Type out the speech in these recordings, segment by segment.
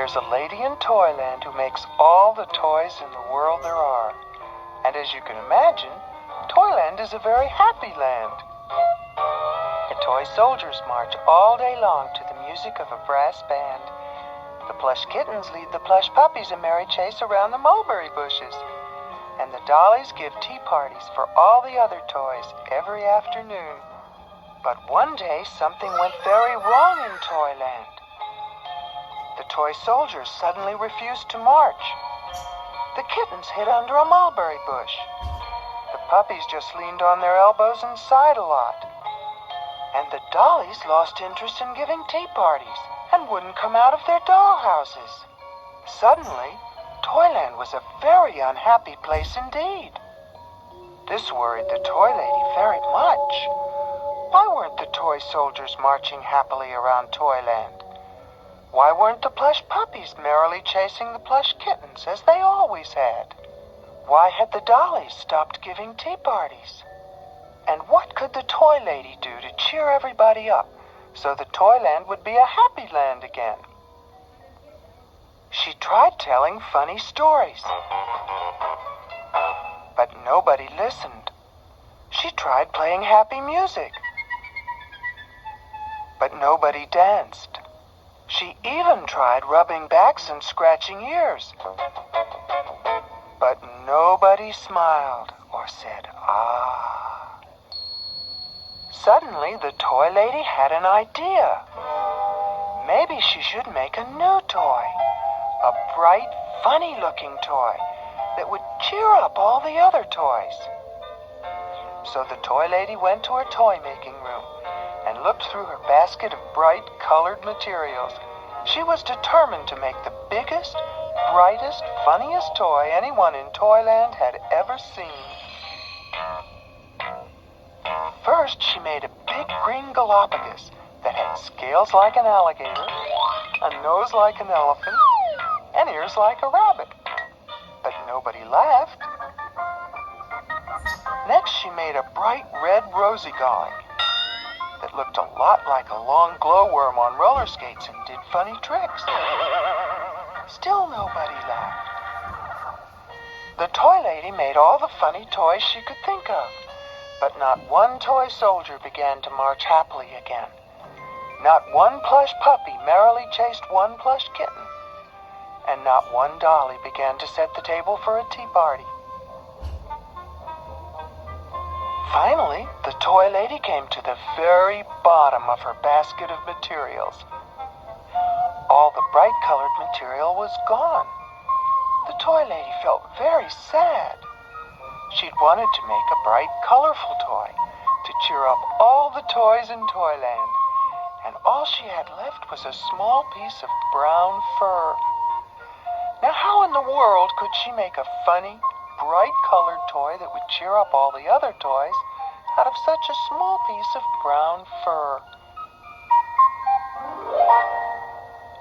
There's a lady in Toyland who makes all the toys in the world there are. And as you can imagine, Toyland is a very happy land. The toy soldiers march all day long to the music of a brass band. The plush kittens lead the plush puppies a merry chase around the mulberry bushes. And the dollies give tea parties for all the other toys every afternoon. But one day something went very wrong in Toyland. The toy soldiers suddenly refused to march. The kittens hid under a mulberry bush. The puppies just leaned on their elbows and sighed a lot. And the dollies lost interest in giving tea parties and wouldn't come out of their dollhouses. Suddenly, Toyland was a very unhappy place indeed. This worried the toy lady very much. Why weren't the toy soldiers marching happily around Toyland? Why weren't the plush puppies merrily chasing the plush kittens as they always had? Why had the dollies stopped giving tea parties? And what could the toy lady do to cheer everybody up so that Toyland would be a happy land again? She tried telling funny stories, but nobody listened. She tried playing happy music, but nobody danced. She even tried rubbing backs and scratching ears, but nobody smiled or said, "Ah." Suddenly, the toy lady had an idea. Maybe she should make a new toy, a bright, funny-looking toy that would cheer up all the other toys. So the toy lady went to her toy-making room and looked through her basket of bright, colored materials. She was determined to make the biggest, brightest, funniest toy anyone in Toyland had ever seen. First, she made a big green Galapagos that had scales like an alligator, a nose like an elephant, and ears like a rabbit. But nobody laughed. Next, she made a bright red rosy dolly that looked a lot like a long glowworm on roller skates and did funny tricks. Still nobody laughed. The toy lady made all the funny toys she could think of, but not one toy soldier began to march happily again. Not one plush puppy merrily chased one plush kitten, and not one dolly began to set the table for a tea party. Finally, the toy lady came to the very bottom of her basket of materials. All the bright-colored material was gone. The toy lady felt very sad. She'd wanted to make a bright, colorful toy to cheer up all the toys in Toyland, and all she had left was a small piece of brown fur. Now, how in the world could she make a funny, bright-colored toy that would cheer up all the other toys out of such a small piece of brown fur?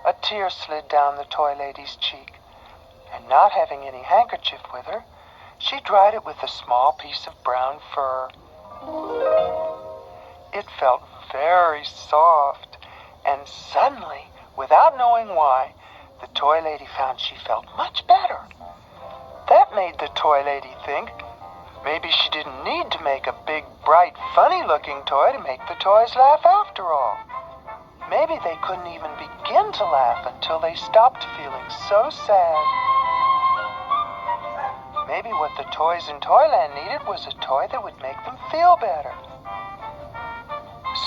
A tear slid down the toy lady's cheek, and not having any handkerchief with her, she dried it with a small piece of brown fur. It felt very soft, and suddenly, without knowing why, the toy lady found she felt much better. That made the toy lady think maybe she didn't need to make a big, bright, funny-looking toy to make the toys laugh after all. Maybe they couldn't even begin to laugh until they stopped feeling so sad. Maybe what the toys in Toyland needed was a toy that would make them feel better.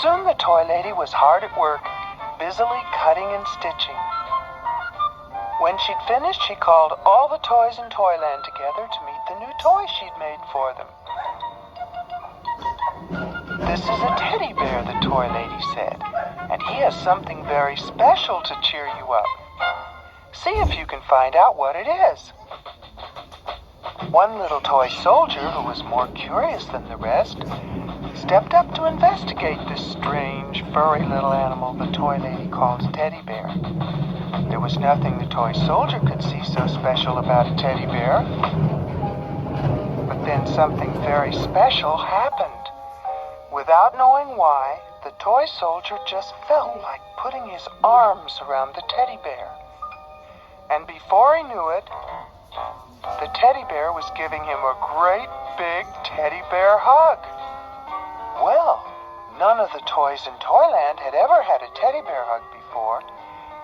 Soon the toy lady was hard at work, busily cutting and stitching. When she'd finished, she called all the toys in Toyland together to meet the new toy she'd made for them. "This is a teddy bear," the toy lady said, "and he has something very special to cheer you up. See if you can find out what it is." One little toy soldier, who was more curious than the rest, stepped up to investigate this strange, furry little animal the toy lady called Teddy Bear. There was nothing the toy soldier could see so special about a teddy bear. But then something very special happened. Without knowing why, the toy soldier just felt like putting his arms around the teddy bear. And before he knew it, the teddy bear was giving him a great big teddy bear hug. Well, none of the toys in Toyland had ever had a teddy bear hug before,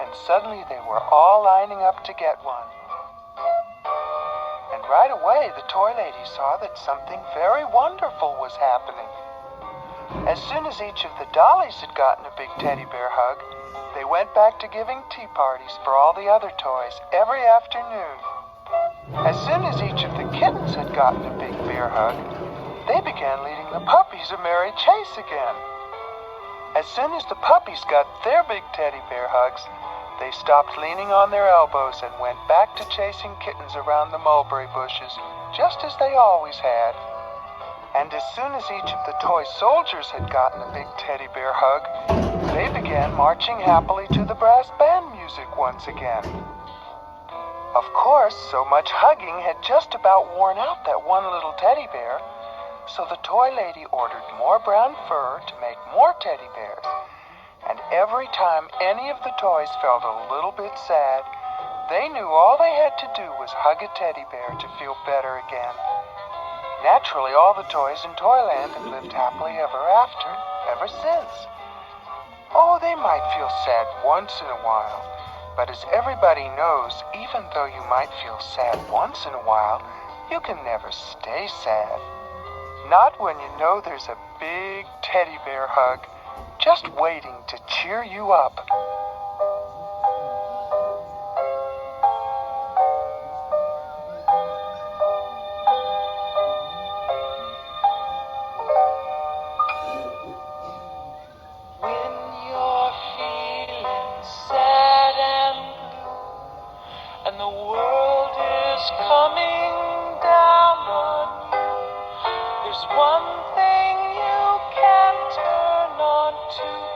and suddenly they were all lining up to get one. And right away, the toy lady saw that something very wonderful was happening. As soon as each of the dollies had gotten a big teddy bear hug, they went back to giving tea parties for all the other toys every afternoon. As soon as each of the kittens had gotten a big bear hug, they began leading the puppies a merry chase again. As soon as the puppies got their big teddy bear hugs, they stopped leaning on their elbows and went back to chasing kittens around the mulberry bushes, just as they always had. And as soon as each of the toy soldiers had gotten a big teddy bear hug, they began marching happily to the brass band music once again. Of course, so much hugging had just about worn out that one little teddy bear, so the toy lady ordered more brown fur to make more teddy bears. And every time any of the toys felt a little bit sad, they knew all they had to do was hug a teddy bear to feel better again. Naturally, all the toys in Toyland have lived happily ever after, ever since. Oh, they might feel sad once in a while, but as everybody knows, even though you might feel sad once in a while, you can never stay sad. Not when you know there's a big teddy bear hug just waiting to cheer you up. When you're feeling sad and blue, and the world is coming down on you, there's one thing you can turn on to.